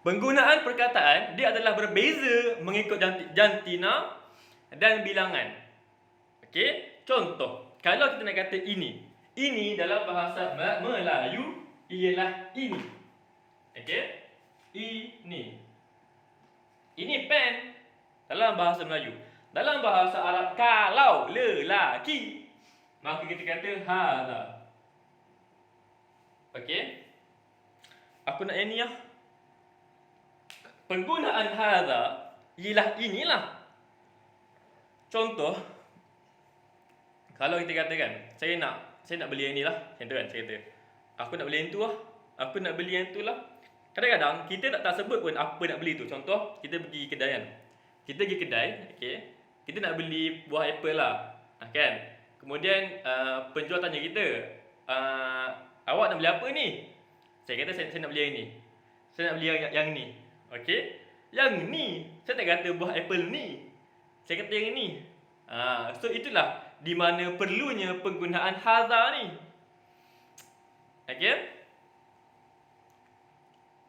Penggunaan perkataan dia adalah berbeza mengikut jantina dan bilangan. Okey, contoh, kalau kita nak kata ini. Ini dalam bahasa Melayu ialah ini. Okey? Ini. Ini pen dalam bahasa Melayu. Dalam bahasa Arab, kalau lelaki, maka kita kata hadha. Okey? Aku nak yang ni lah. Penggunaan hadha ialah inilah. Contoh, kalau kita katakan, saya nak beli yang ni lah. Macam tu kan, saya kata, aku nak beli yang tu lah. Aku nak beli yang tu lah. Kadang-kadang kita tak sebut pun apa nak beli tu. Contoh, kita pergi kedai kan. Kita pergi kedai, okey. Kita nak beli buah apple lah. Kan? Kemudian penjual tanya kita, awak nak beli apa ni? Saya kata saya nak beli yang ni. Saya nak beli yang ni. Okey? Yang ni, saya tak kata buah apple ni. Saya kata yang ni. So itulah di mana perlunya penggunaan hadha ni. Okey?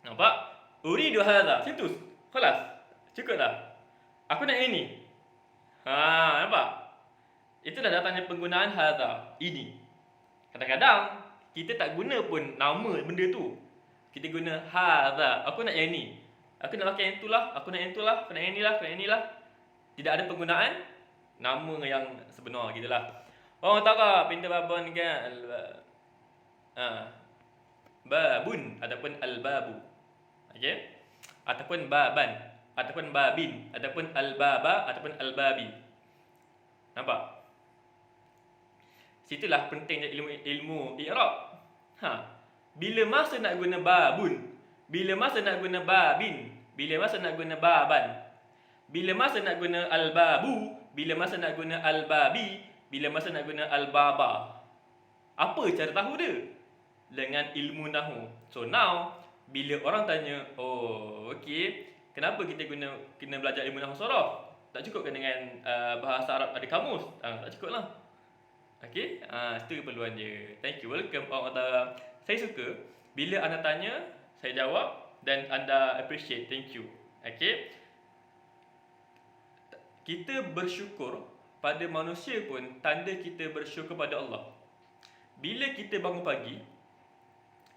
Nampak? Uridu hadha. Situ. Kelas. Cukup dah. Aku nak yang ni. Nampak? Itulah datangnya penggunaan hadha. Ini. Kadang-kadang kita tak guna pun nama benda tu. Kita guna hadha. Aku nak yang ni. Aku nak pakai yang tu lah. Aku nak yang tu lah. Aku nak yang ni lah. Aku nak yang ni lah. Tidak ada penggunaan nama yang sebenar gitu lah. Orang tara pintu babon kan. Babun ataupun al-babu. Okey? Ataupun baban, ataupun babin, ataupun al-baba, ataupun al-babi. Nampak? Situlah pentingnya ilmu i'rab. Bila masa nak guna babun, bila masa nak guna babin, bila masa nak guna baban, bila masa nak guna al-babu, bila masa nak guna al-babi, bila masa nak guna al-baba. Apa cara tahu dia? Dengan ilmu nahwu. So now, bila orang tanya, oh okey, kenapa kita kena belajar ilmu nahwu sorof? Tak cukup kan dengan bahasa Arab ada kamus? Tak cukup lah. Okey, itu keperluan dia. Thank you, welcome orang utara. Saya suka bila anda tanya, saya jawab dan anda appreciate. Thank you. Okey. Kita bersyukur pada manusia pun tanda kita bersyukur pada Allah. Bila kita bangun pagi,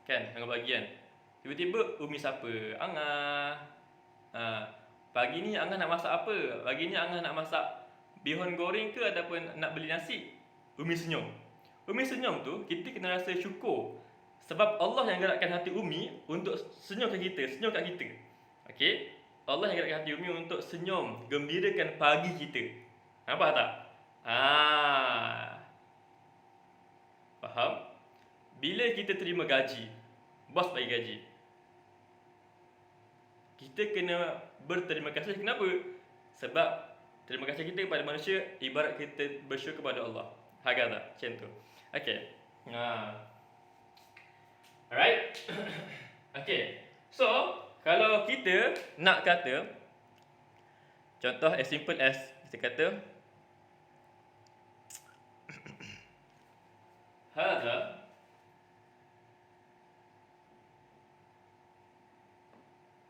kan, bangun pagi kan, tiba-tiba Umi siapa? Angah. Pagi ni Angah nak masak apa? Pagi ni Angah nak masak bihun goreng ke ataupun nak beli nasi? Umi senyum. Umi senyum tu, kita kena rasa syukur. Sebab Allah yang gerakkan hati Umi untuk senyum kat kita, senyum kat kita. Okey? Allah yang gerakkan hati Umi untuk senyum, gembirakan pagi kita. Nampak tak? Faham? Bila kita terima gaji, bos bagi gaji, kita kena berterima kasih. Kenapa? Sebab terima kasih kita kepada manusia ibarat kita bersyukur kepada Allah. Hakata, macam tu. Okey. Alright. Okey. So, kalau kita nak kata, contoh as simple as kita kata hadha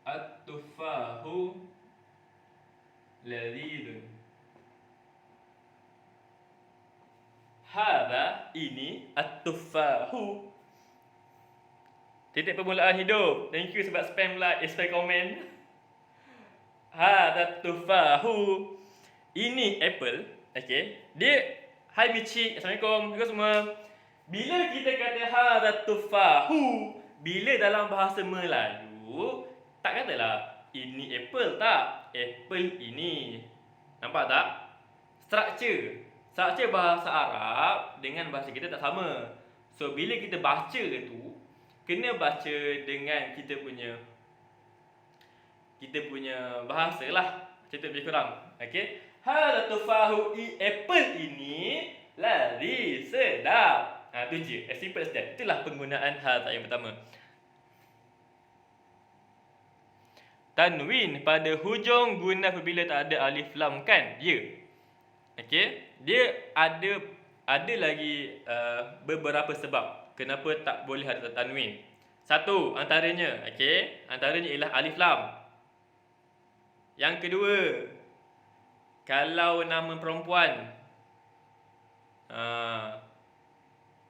at-tufahu ladhidun. Hadha, ini, at-tufahu. Titik permulaan hidup. Thank you sebab spam like, spam komen. Hadha at-tufahu. Ini apple. Okay. Dia, hai Michi, Assalamualaikum. Assalamualaikum semua. Bila kita kata hadha at-tufahu, bila dalam bahasa Melayu, tak katalah ini apple tak. Apple ini. Nampak tak? Struktur bahasa Arab dengan bahasa kita tak sama. So bila kita baca tu, kena baca dengan kita punya bahasa lah. Macam tu lebih kurang. Okey. Hadha tufahu, apple ini lari sedap. Tu je. As simple as that. Itulah penggunaan hadha yang pertama. Tanwin pada hujung guna apabila tak ada alif lam kan? Ya. Okey. Dia ada lagi beberapa sebab kenapa tak boleh ada tanwin. Satu antaranya, okey, antaranya ialah alif lam. Yang kedua, kalau nama perempuan.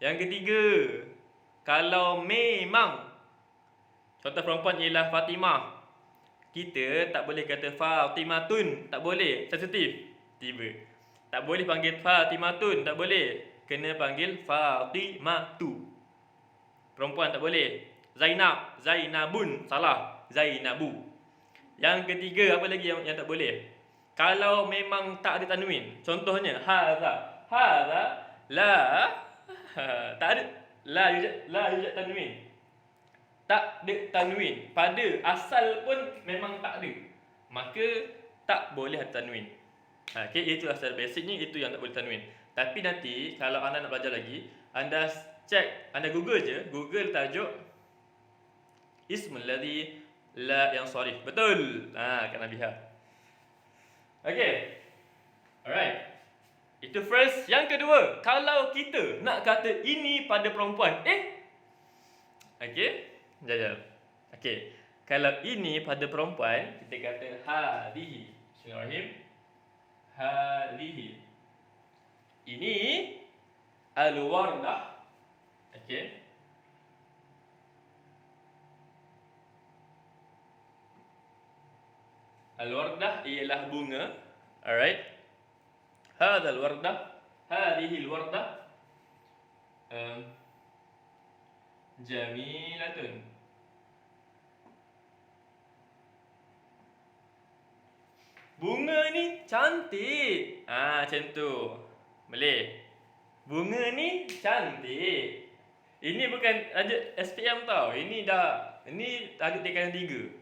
Yang ketiga, kalau memang contoh perempuan ialah Fatimah, kita tak boleh kata Fatimatun, tak boleh, sensitif. Tiba. Tak boleh panggil Fatimatun, tak boleh. Kena panggil Fatimatu. Perempuan tak boleh. Zainab, Zainabun, salah. Zainabu. Yang ketiga, apa lagi yang tak boleh? Kalau memang tak ada tanwin. Contohnya, hadza. Hadza la tak ada la yujad tanwin. Tak ada tanwin. Pada asal pun memang tak ada. Maka tak boleh ada tanwin. Okay, itu asal basicnya, itu yang tak boleh tanwin. Tapi nanti kalau anda nak belajar lagi, anda cek, anda Google je, Google tajuk Ismul ladzi la yang sharif. Betul. Kak Nabiha. Okay. Alright. Itu first. Yang kedua, kalau kita nak kata ini pada perempuan, okay. Jajal. Okay. Kalau ini pada perempuan, kita kata hadihi. Bismillahirrahmanirrahim. Hadihi. Ini al-wardah. Okay. Al-wardah ialah bunga. Alright. Hadzal wardah, hadhihi al-wardah jamilatun. Bunga ni cantik. Macam tu. Boleh. Bunga ni cantik. Ini bukan tajuk SPM tau. Ini tajuk tingkatan 3.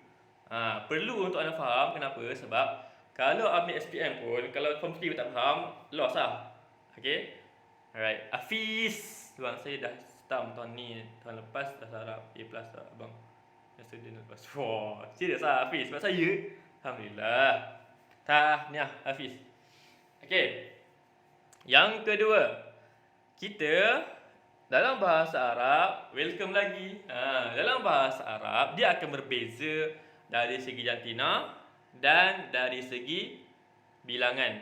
Perlu untuk anda faham. Kenapa? Sebab kalau ambil SPM pun, kalau form 3 tak faham, loss lah. Okay. Alright. Hafiz. Bang, saya dah stam tahun ni. Tahun lepas dah sarap A+ lah abang. Student lepas. Wah, serius lah Hafiz. Sebab saya, alhamdulillah. Tahniah Hafiz. Okay. Yang kedua, kita dalam bahasa Arab, welcome lagi. Dalam bahasa Arab, dia akan berbeza dari segi jantina dan dari segi bilangan.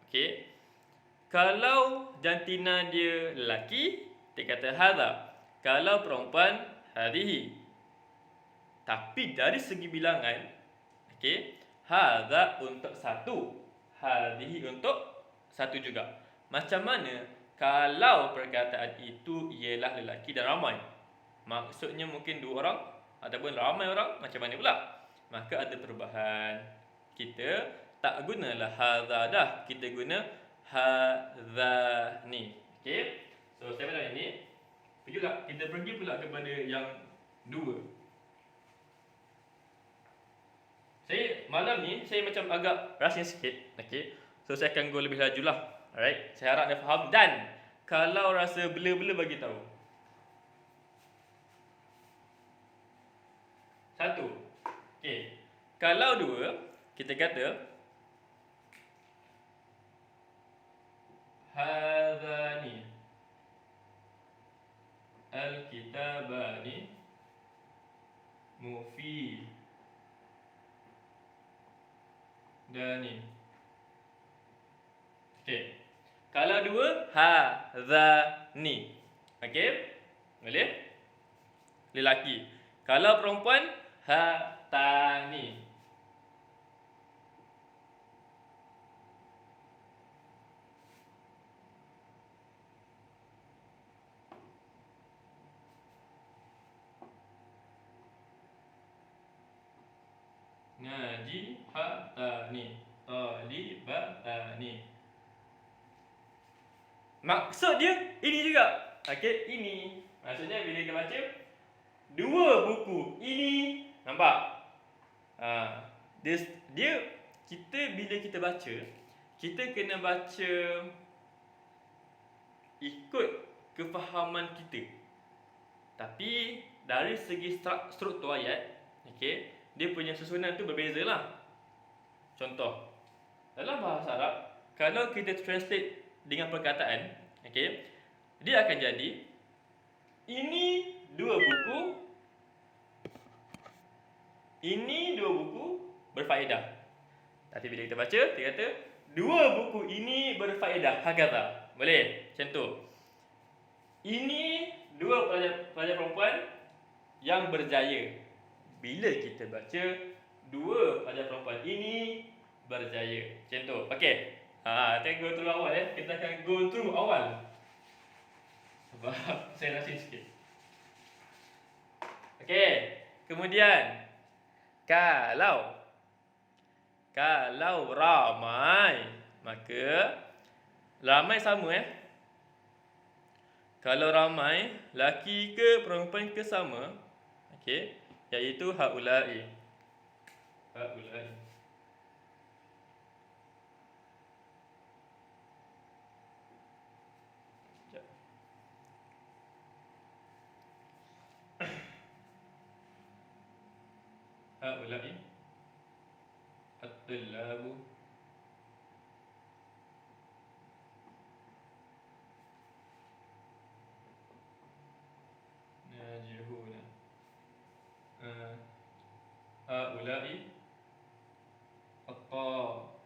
Okay. Kalau jantina dia lelaki, kita kata hadza. Kalau perempuan, hadhihi. Tapi dari segi bilangan, okay, hadza untuk satu, hadhihi untuk satu juga. Macam mana kalau perkataan itu ialah lelaki dan ramai? Maksudnya mungkin 2 orang ataupun ramai orang, macam mana pula? Maka ada perubahan. Kita tak gunalah hadza dah, kita guna hadzani. Okey. So saya pada ini kita pergi pula kepada yang 2. Saya malam ni saya macam agak rasanya sikit. Okey. So saya akan go lebih laju lah. Alright. Saya harap anda faham, dan kalau rasa blur-blur bagi tahu. 1. Okey. Kalau 2, kita kata hadzani al-kitabani mufidani. Okey. Kalau 2, hadzani. Okey? Boleh? Lelaki. Kalau perempuan, hatani. Najihatani, talibatani. Maksud dia ini juga. Okey, ini. Maksudnya bila kita baca 2 buku ini, nampak? Dia kita bila kita baca, kita kena baca ikut kefahaman kita. Tapi dari segi struktur ayat, okey, dia punya susunan tu berbezalah. Contoh, dalam bahasa Arab, kalau kita translate dengan perkataan, okey, dia akan jadi ini dua buku. Ini dua buku berfaedah. Tapi bila kita baca, dia kata dua buku ini berfaedah. Hakata. Boleh? Macam tu. Ini dua pelajar perempuan yang berjaya. Bila kita baca dua pelajar perempuan ini berjaya. Macam tu. Okey. Kita go through awal Kita akan go through awal. Sebab saya rasin sikit. Okey. Kemudian kalau ramai, maka ramai sama Kalau ramai, laki ke perempuan ke sama, okey, iaitu haula'i. Haula'i. Haula'i at-tullabu najihuna. Haula'i at-taibatu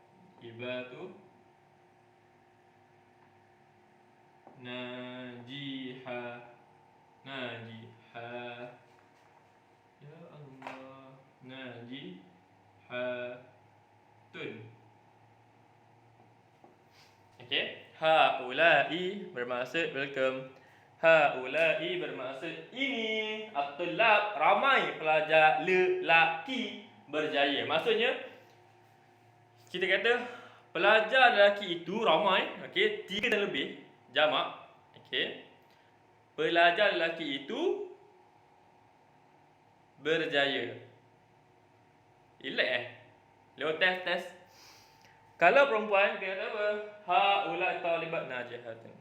najiha. Ya Allah, najihatun. Okey, haula'i bermaksud welcome. Haula'i bermaksud ini. At-tullab, ramai pelajar lelaki berjaya. Maksudnya kita kata pelajar lelaki itu ramai, okey, 3 dan lebih, jamak. Okey. Pelajar lelaki itu berjaya. Relax lewat tes. Kalau perempuan kita kata apa? Haula talibat najihatun.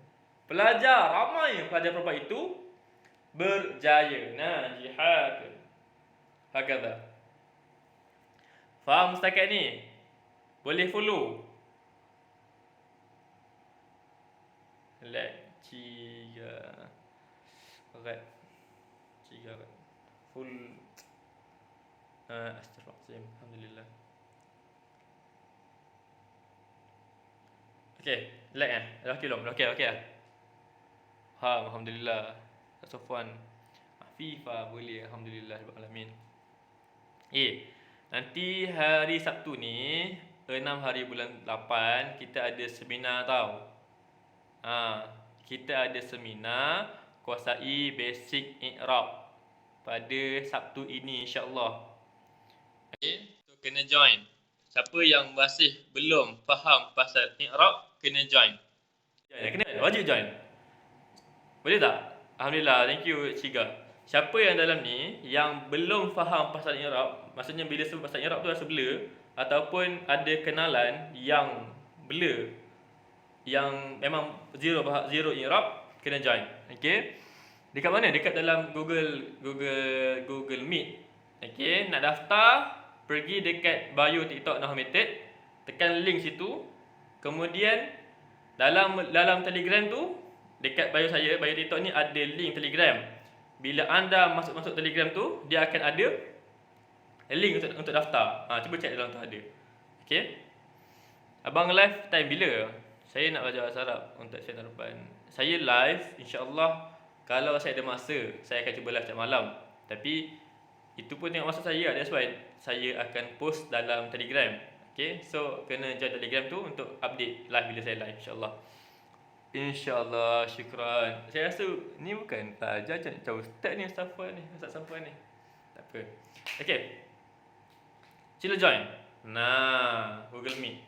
Pelajar ramai pelajar perempuan itu berjaya. Najihatun. Hakadha. Faham setakat ni? Boleh follow? Relax. Ciga. Alright. Ciga. Full. Astagfirullahaladzim. Alhamdulillah. Okey, like Lelaki belum? Okey lah. Alhamdulillah. Sofwan. Afifah boleh. Alhamdulillah. Alamin. Nanti hari Sabtu ni 6 hari bulan 8 kita ada seminar tau. Kita ada seminar kuasai basic i'rab pada Sabtu ini insya-Allah. Okey, so kena join. Siapa yang masih belum faham pasal i'rab kena join. Kena wajib join. Boleh tak? Alhamdulillah, thank you Ciga. Siapa yang dalam ni yang belum faham pasal i'rab, maksudnya bila sebut pasal i'rab tu rasa blur ataupun ada kenalan yang blur, yang memang zero i'rab, kena join. Okey. Dekat mana? Dekat dalam Google Meet. Okey, nak daftar pergi dekat bio TikTok Nahumated, tekan link situ. Kemudian dalam Telegram tu, dekat bio saya, bio TikTok ni ada link Telegram. Bila anda masuk Telegram tu, dia akan ada link untuk daftar. Cuba cek dalam tu ada. Okey. Abang live time bila? Saya nak belajar bahasa Arab untuk saya tahun depan. Saya live insya-Allah kalau saya ada masa, saya akan cuba live setiap malam. Tapi itu pun tengok masa saya, that's why saya akan post dalam Telegram. Okay, so kena join Telegram tu untuk update live bila saya live insya-Allah. InsyaAllah, syukran. Saya rasa ni bukan pelajar macam ustaz ni, Ustaz Safwan ni. Tak apa. Okay, sila join. Google Meet.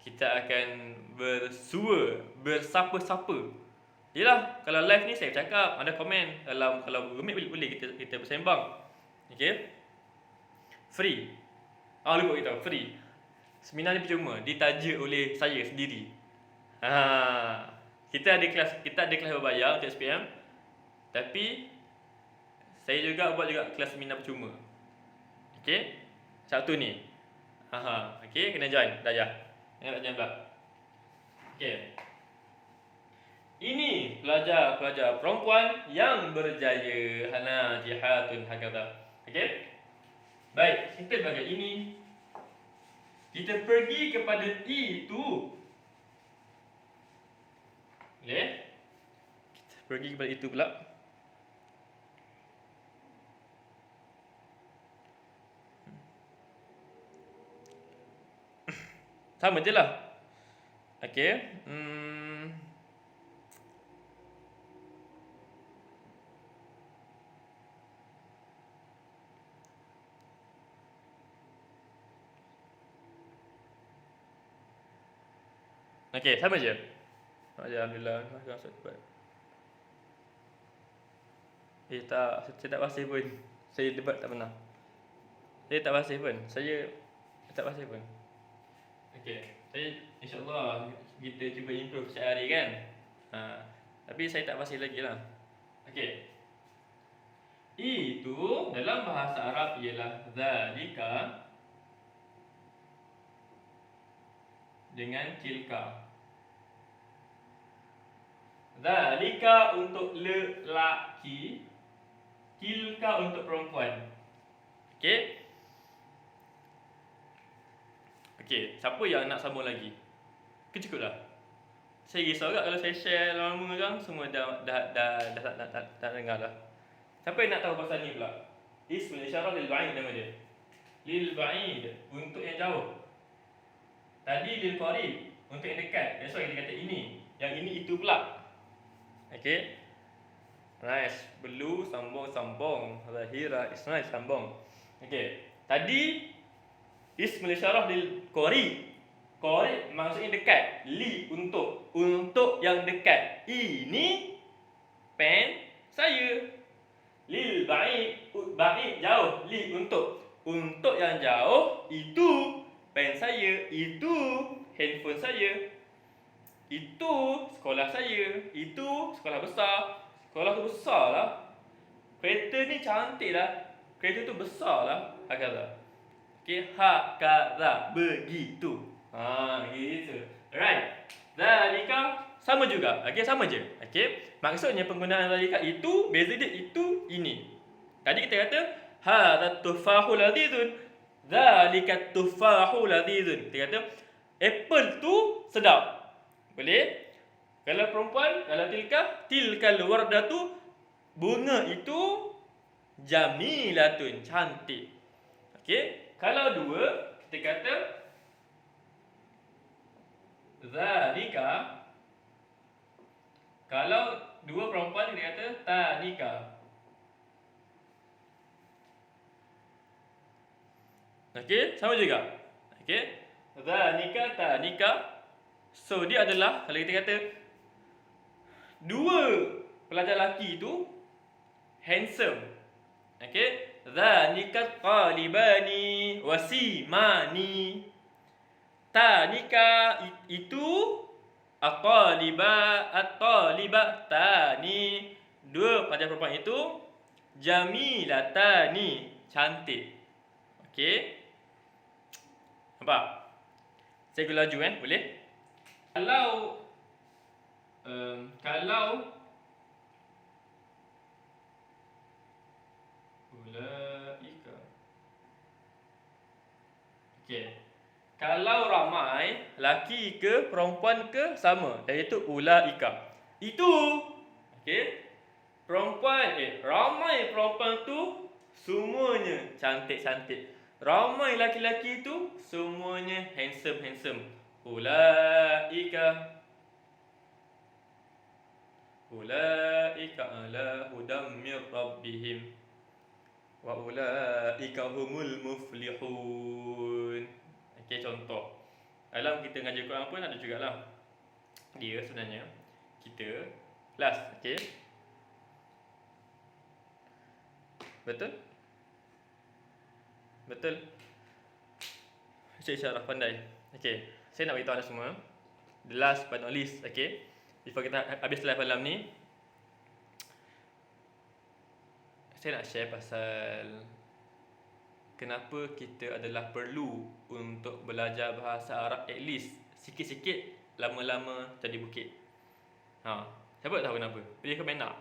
Kita akan bersapa-sapa. Yelah, kalau live ni saya cakap, ada komen. Kalau Google Meet boleh kita bersembang. Okay. Free. Lupa kita, free. Seminar ni percuma, ditaja oleh saya sendiri. Kita ada kelas berbayar untuk SPM. Tapi saya juga buat kelas seminar percuma. Okey. Sabtu ni. Okey, kena join. Dah ya. Jangan tak join pula. Okey. Ini pelajar-pelajar perempuan yang berjaya. Hana jihatun hakadha. Okey? Baik, kita bagi ini. Kita pergi kepada itu. Boleh? Kita pergi kepada itu pula. Sama je lah. Okey. Okey, sama je. Alhamdulillah. Tak, saya tak pasif pun. Saya debat tak pernah. Saya tak pasif pun. Saya tak pasif pun. Okey. Saya insya-Allah kita cuba improve setiap hari kan. Tapi saya tak pasif lagi lah. Okey. Itu dalam bahasa Arab ialah zalika dengan tilka. Zalika untuk lelaki, tilka untuk perempuan. Okey? Okey, siapa yang nak sambung lagi? Cukup dah. Saya risau agak kalau saya share lama kan semua dah dengar dah. Siapa yang nak tahu pasal ni pula? Ismul isyarah lil ba'id nama dia. Lil ba'id untuk yang jauh. Tadi lil qarib untuk yang dekat. That's why kita kata ini. Yang ini itu pula. Okey. Nice. Belu sambung. Zahira isnai sambung. Okey. Tadi ismul isyarah lil qarib. Qarib maksudnya dekat. Li untuk yang dekat. Ini pen saya. Lil ba'id jauh. Li untuk yang jauh. Itu pen saya. Itu handphone saya. Itu sekolah saya. Itu sekolah besar. Sekolah tu besar lah. Kereta ni cantik lah. Kereta tu besar lah. Hakadha. Okay. Hakadha. Begitu. Gitu. Alright. Zalika sama juga. Okay, sama je. Okay. Maksudnya penggunaan zalika itu, beza dia itu, ini. Tadi kita kata hadha tufahu ladhidun. Zalika tufahu ladhidun. Kita kata apple tu sedap. Boleh? Kalau perempuan, kalau tilkal wardatu, bunga itu jamilatun, cantik. Okey? Kalau dua, kita kata zalika. Kalau dua perempuan, kita kata tanika. Okey? Sama juga. Okey? Zalika, tanika. So dia adalah, kalau kita kata dua pelajar lelaki itu handsome. Okey, zanika qalibani wasimani. Tanika itu at-taliba tani. Dua pelajar perempuan itu jamilatani, cantik. Okey. Nampak? Saya gula laju boleh? Kalau ulaika. Okey. Kalau ramai, laki ke perempuan ke sama, iaitu ulaika. Itu okey. Ramai perempuan tu semuanya cantik-cantik. Ramai laki-laki tu semuanya handsome. Ulaika ala hudam mir rabbihim wa ulaika humul muflihun. Okey, contoh. Dalam kita ngaji Quran pun ada jugalah. Dia sebenarnya kita kelas, okey. Betul? Saya syarah pandai. Okey, saya nak beritahu anda semua. The last but not least, okey. Before kita habis live malam ni, saya nak share pasal kenapa kita adalah perlu untuk belajar bahasa Arab at least sikit-sikit, lama-lama jadi bukit. Siapa tahu kenapa? Dia komen nak.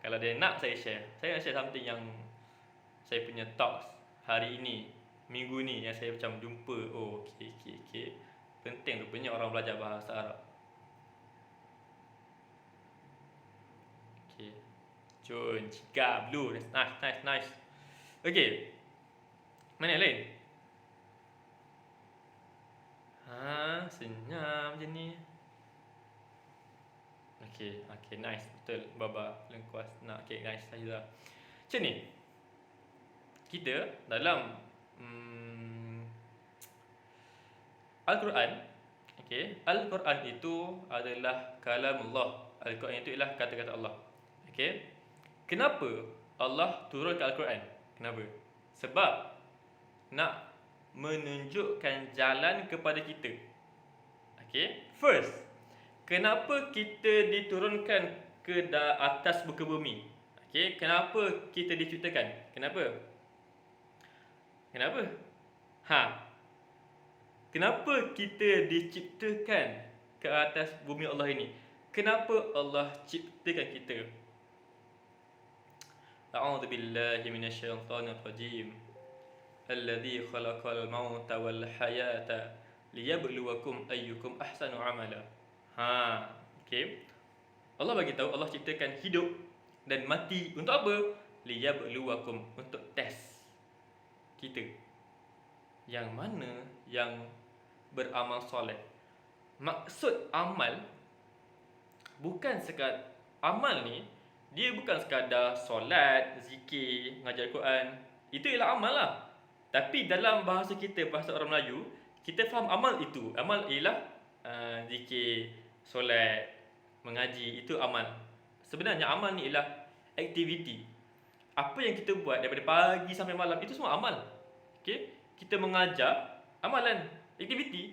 Kalau dia nak, saya share. Saya nak share something yang saya punya talks hari ini, minggu ni, yang saya macam jumpa. Oh, okay. Penting rupanya orang belajar bahasa Arab. Okay. Jun, Cika, Blue. Nice. Okay. Mana yang lain? Senyap je ni. Okay, nice. Betul. Baba, lengkuas. Okay, nice. Saya dah. Macam ni. Kita dalam Al-Quran, okay, Al-Quran itu adalah kalamullah. Al-Quran itu ialah kata-kata Allah. Okay. Kenapa Allah turunkan Al-Quran? Kenapa? Sebab nak menunjukkan jalan kepada kita. Okay. First, kenapa kita diturunkan ke atas muka bumi? Okay. Kenapa kita diciptakan? Kenapa? Kenapa kita diciptakan ke atas bumi Allah ini? Kenapa Allah ciptakan kita? A'udzu billahi minasyaitonir rajim. Alladzi khalaqal mauta wal hayata liyabluwakum ayyukum ahsanu amala. Okay. Allah bagi tahu Allah ciptakan hidup dan mati untuk apa? Liyabluwakum, untuk test kita. Yang mana yang beramal soleh. Maksud amal bukan sekadar amal ni, dia bukan sekadar solat, zikir, mengajar Quran. Itu ialah amal lah. Tapi dalam bahasa kita, bahasa orang Melayu, kita faham amal itu. Amal ialah zikir, solat, mengaji, itu amal. Sebenarnya amal ni ialah aktiviti. Apa yang kita buat daripada pagi sampai malam, itu semua amal. Okay? Kita mengajar, amalan, aktiviti.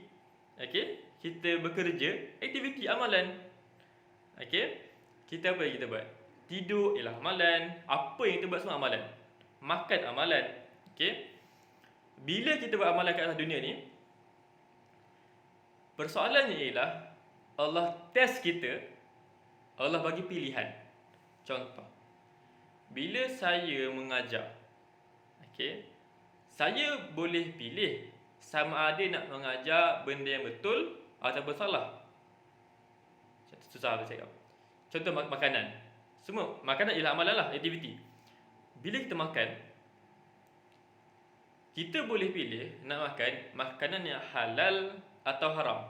Okay? Kita bekerja, aktiviti, amalan. Okay? Kita apa yang kita buat? Tidur ialah amalan. Apa yang kita buat semua amalan. Makan amalan. Okay? Bila kita buat amalan kat atas dunia ni, persoalannya ialah Allah test kita. Allah bagi pilihan. Contoh, bila saya mengajar, okay, saya boleh pilih sama ada nak mengajar benda yang betul ataupun salah. Susah aku cakap. Contoh makanan. Semua makanan ialah amalan lah, aktiviti. Bila kita makan, kita boleh pilih nak makan makanan yang halal atau haram.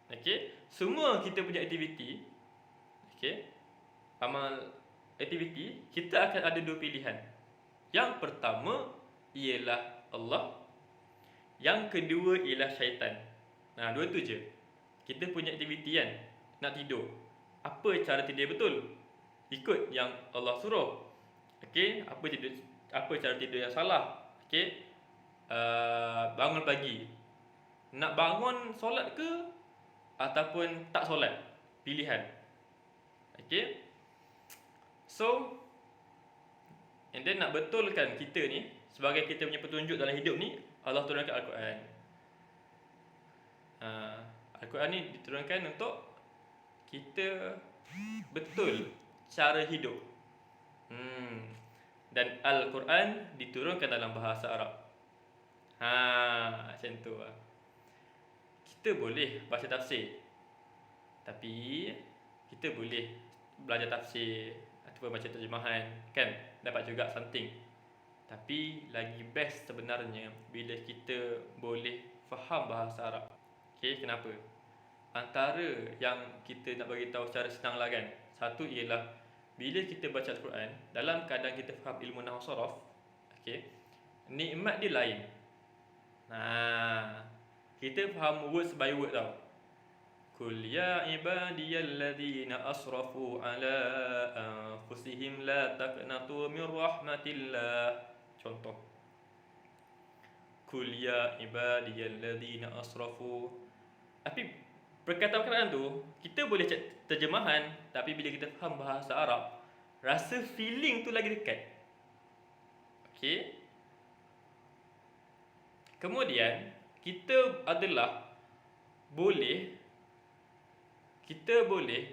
Okay? Semua kita punya aktiviti, okay, amal aktiviti, kita akan ada dua pilihan. Yang pertama ialah Allah. Yang kedua ialah syaitan. Dua tu je. Kita punya aktiviti kan, nak tidur. Apa cara tidur betul? Ikut yang Allah suruh. Okay? Apa cara tidur yang salah? Okay? Bangun pagi. Nak bangun solat ke ataupun tak solat? Pilihan. Okay? So, and then nak betulkan kita ni, sebagai kita punya petunjuk dalam hidup ni, Allah turunkan Al-Quran. Al-Quran ni diturunkan untuk kita betul cara hidup. Dan Al-Quran diturunkan dalam bahasa Arab. Macam tu lah. Kita boleh baca tafsir, tapi kita boleh belajar tafsir ataupun baca terjemahan, kan, dapat juga something. Tapi lagi best sebenarnya bila kita boleh faham bahasa Arab. Okay, kenapa? Antara yang kita nak bagi tahu secara senang lah kan, satu ialah bila kita baca Al-Quran dalam keadaan kita faham ilmu nahwu saraf, okay, nikmat dia lain. Kita faham words by word tau. Qul ya ibadiyalladzina asrafu ala anfusihim la taqnatu min rahmatillah. Contoh, Qul ya ibadiyalladzina asrafu. Tapi perkataan tu kita boleh cek terjemahan, tapi bila kita faham bahasa Arab, rasa feeling tu lagi dekat. Okay. Kemudian kita boleh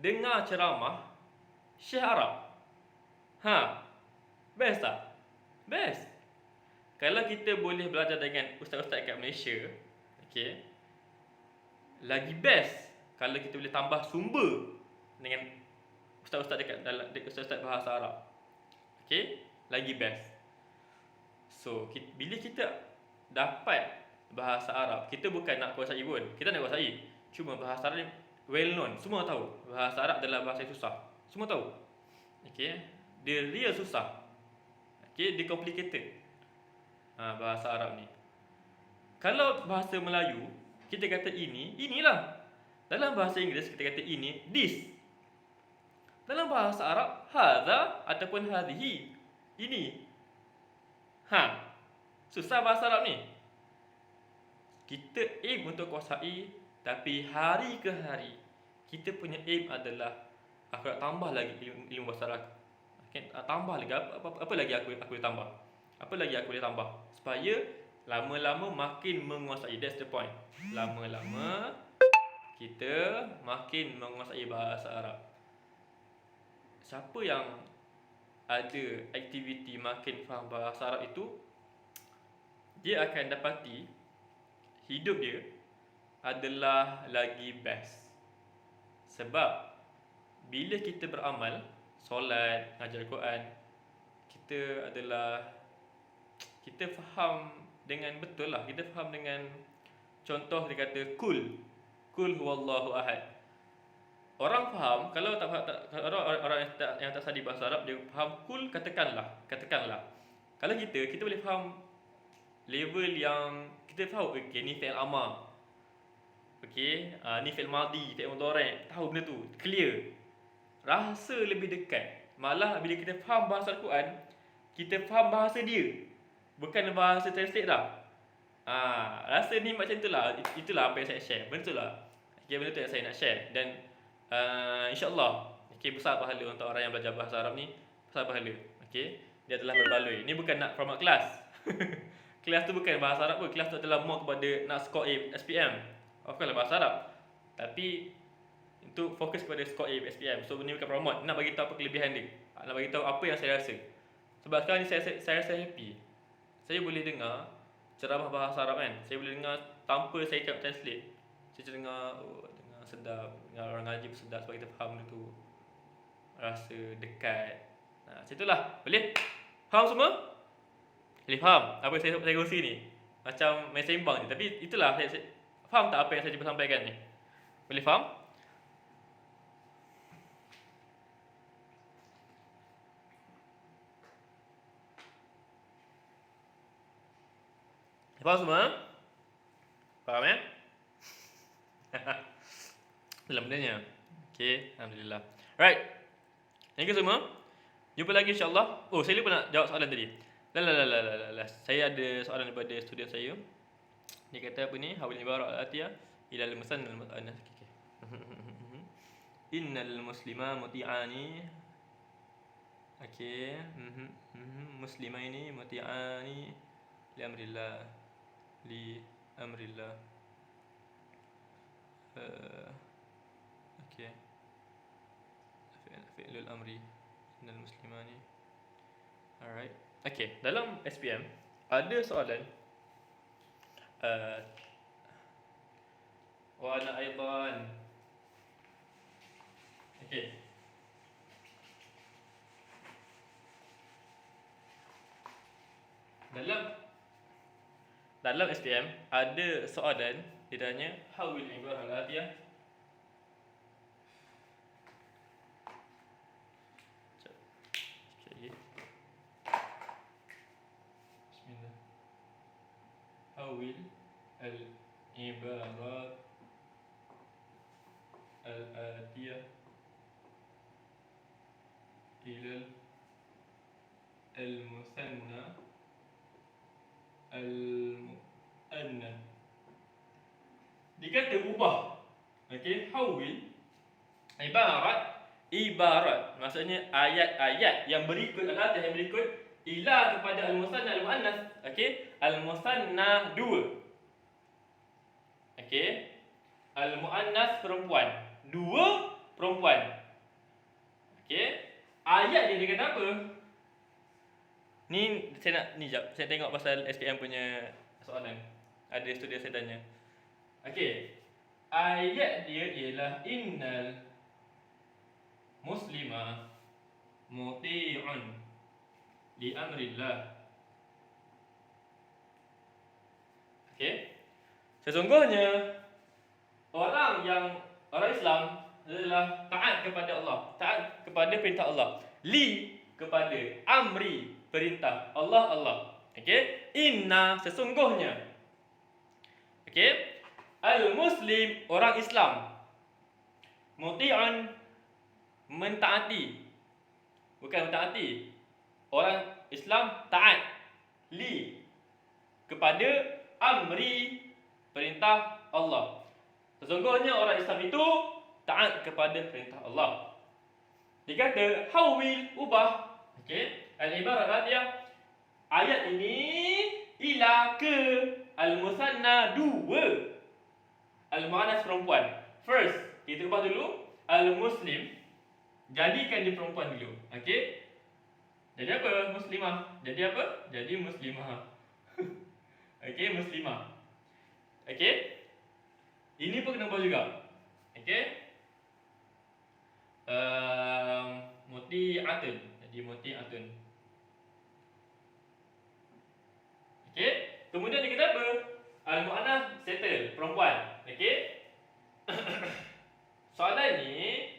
dengar ceramah Syekh Arab. Best tak? Best. Kalau kita boleh belajar dengan ustaz-ustaz kat Malaysia, okey, lagi best kalau kita boleh tambah sumber dengan ustaz-ustaz ustaz-ustaz bahasa Arab. Okey, lagi best. So, bila kita dapat bahasa Arab, kita bukan nak kuasai pun. Kita nak kuasai. Cuma bahasa Arab ni well known, semua tahu. Bahasa Arab adalah bahasa yang susah. Semua tahu. Okey, dia real susah. Okey, dia complicated. Bahasa Arab ni. Kalau bahasa Melayu, kita kata ini, inilah. Dalam bahasa Inggeris kita kata ini, this. Dalam bahasa Arab, hadza ataupun hadhihi. Ini. Susah bahasa Arab ni. Kita aim untuk kuasai, tapi hari ke hari kita punya aim adalah aku nak tambah lagi ilmu bahasa Arab. Okay, tambah lagi apa lagi aku boleh tambah? Apa lagi aku boleh tambah supaya lama-lama makin menguasai. That's the point. Lama-lama kita makin menguasai bahasa Arab. Siapa yang ada aktiviti makin faham bahasa Arab itu, dia akan dapati hidup dia adalah lagi best. Sebab bila kita beramal, solat, ngajar Quran, kita faham dengan betul lah. Kita faham dengan contoh dia kata kul huwallahu ahad. Orang faham, kalau orang yang tak sadar bahasa Arab, dia faham kul, katakanlah. Kalau kita boleh faham level yang kita tahu, okey, ni fi'il amar. Okey, ni fi'il madi, fi'il mudhari', tahu benda tu, clear. Rasa lebih dekat. Malah bila kita faham bahasa Al-Quran, kita faham bahasa dia, bukan bahasa translate dah. Rasa ni macam itulah. Itulah apa yang saya share. Betul lah. Okay, benda tu yang saya nak share. Dan insyaAllah, okay, besar pahala untuk orang yang belajar bahasa Arab ni. Besar pahala. Okay, dia telah berbaloi. Ni bukan nak promote kelas. Kelas tu bukan bahasa Arab pun. Kelas tu adalah more kepada nak score A SPM. Of course lah bahasa Arab, tapi untuk fokus kepada score A SPM. So ni bukan promote. Nak bagi tahu apa kelebihan dia. Nak bagi tahu apa yang saya rasa. Sebab sekarang ni saya rasa happy. Saya boleh dengar ceramah bahasa Arab kan. Saya boleh dengar tanpa saya tengok translate. Saya dengar sedap. Dengar orang ngaji pun sedap sebab kita faham benda tu. Rasa dekat. Macam itulah. Boleh? Faham semua? Boleh faham apa yang saya kongsi ni? Macam main sembang je. Tapi itulah, saya faham tak apa yang saya cuba sampaikan ni? Boleh faham? Faham semua? Faham ya? Dalam bendanya. Okay, Alhamdulillah. Alright, thank you semua. Jumpa lagi insyaAllah. Oh, saya lupa nak jawab soalan tadi. Saya ada soalan daripada student saya. Dia kata apa ni? Hawil ibarat al-atiyah ilal musanna al-mu'annas. Innal muslima muti'ani. Okay. Muslimaini muti'ani li amrillah. Okay. Fi'lul amri innal muslimani. Alright. Okay, dalam SPM ada soalan wa ana aidan. Okay. Dalam SPM ada soalan dia tanya how will ibarah al-atiyah. Bismillah. How will al-ibarah al-atiyah ila al-musanna al-mu'annath. Dia kata ubah. Okey, hawil ibarat maksudnya ayat-ayat yang berikut al-atiyah yang berikut ila kepada al-musanna al-mu'annath. Okey, al-musanna dua. Okey, al-mu'annath perempuan. Dua perempuan. Okey. Ayat dia kata apa? Ni jap. Saya tengok pasal SPM punya soalan. Ada student saya tanya. Okey. Ayat dia ialah innal muslima muti'un li amrillah. Okey. Sesungguhnya orang Islam adalah taat kepada Allah, taat kepada perintah Allah. Li kepada amri, perintah Allah. Okey? Inna sesungguhnya. Okey? Al-muslim orang Islam. Muti'an mentaati. Bukan mentaati. Orang Islam taat. Li kepada amri, perintah Allah. Sesungguhnya orang Islam itu taat kepada perintah Allah. Dia kata hawil, ubah. Okey, al-ibarah radiyah. Ayat ini ila ke al-musanna dua. Al-muannas perempuan. First, kita ubah dulu al-muslim. Jadikan dia perempuan dulu. Okey? Jadi apa? Muslimah. Jadi apa? Jadi muslimah. Okey, muslimah. Okey? Ini pun kena ubah juga. Okey? Muti'atun. Jadi muti'atun. Okey? Kemudian dia kata apa? Al-mu'annas settle, perempuan. Okey? Soalan ni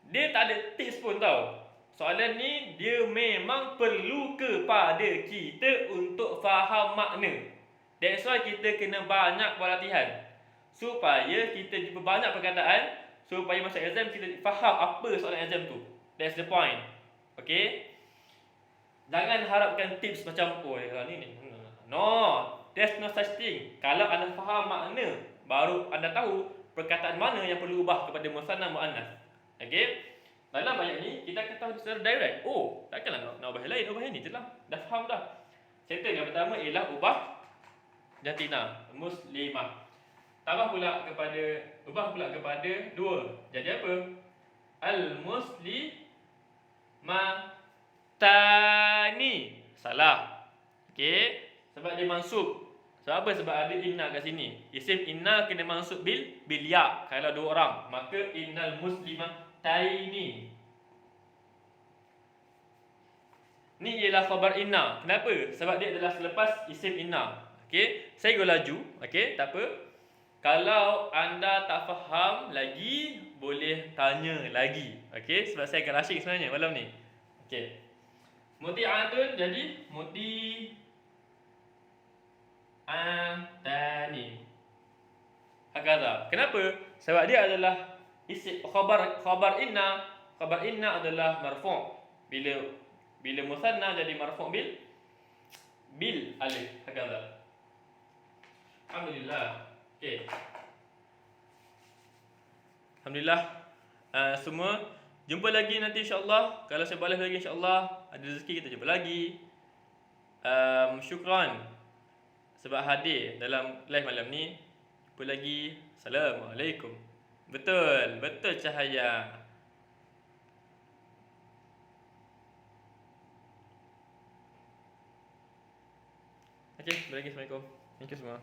dia tak ada tips pun tau. Soalan ni dia memang perlu kepada kita untuk faham makna. That's why kita kena banyak berlatihan supaya kita jumpa banyak perkataan, supaya masa exam kita faham apa soalan exam tu. That's the point. Okay? Jangan harapkan tips macam ni. No, there's no such thing. Kalau anda faham makna, baru anda tahu perkataan mana yang perlu ubah kepada musanna muannas. Okay? Dalam ayat ni kita akan tahu secara direct. Oh, takkanlah nak ubah yang lain, ubah yang ni je lah. Dah faham dah. Settle yang pertama ialah ubah jantina, muslimah. Ubah pula kepada dua. Jadi apa? Al-muslimatani. Salah. Okey. Sebab dia mansub. Sebab apa? Sebab ada inna kat sini. Isim inna kena mansub bil ya. Kalau dua orang, maka innal muslimataini. Ni ialah khabar inna. Kenapa? Sebab dia adalah selepas isim inna. Okey, saya go laju. Okey, tak apa. Kalau anda tak faham lagi, boleh tanya lagi. Okey, sebab saya agak rushing sebenarnya malam ni. Okey. Muti'atun jadi muti'atani. Hakadha. Kenapa? Sebab dia adalah isim khabar inna. Khabar inna adalah marfu'. Bila musanna jadi marfu' bil alif. Hakadha. Alhamdulillah. Okey. Alhamdulillah. Semua jumpa lagi nanti insya-Allah. Kalau saya balas lagi insya-Allah, ada rezeki kita jumpa lagi. Syukran sebab hadir dalam live malam ni. Jumpa lagi. Assalamualaikum. Betul Cahaya. Okey, jumpa lagi. Assalamualaikum. Thank you semua.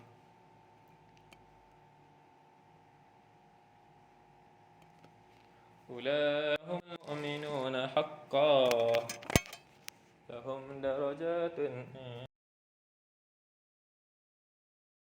Ulahum mu'minuna haqqan lahum darajatun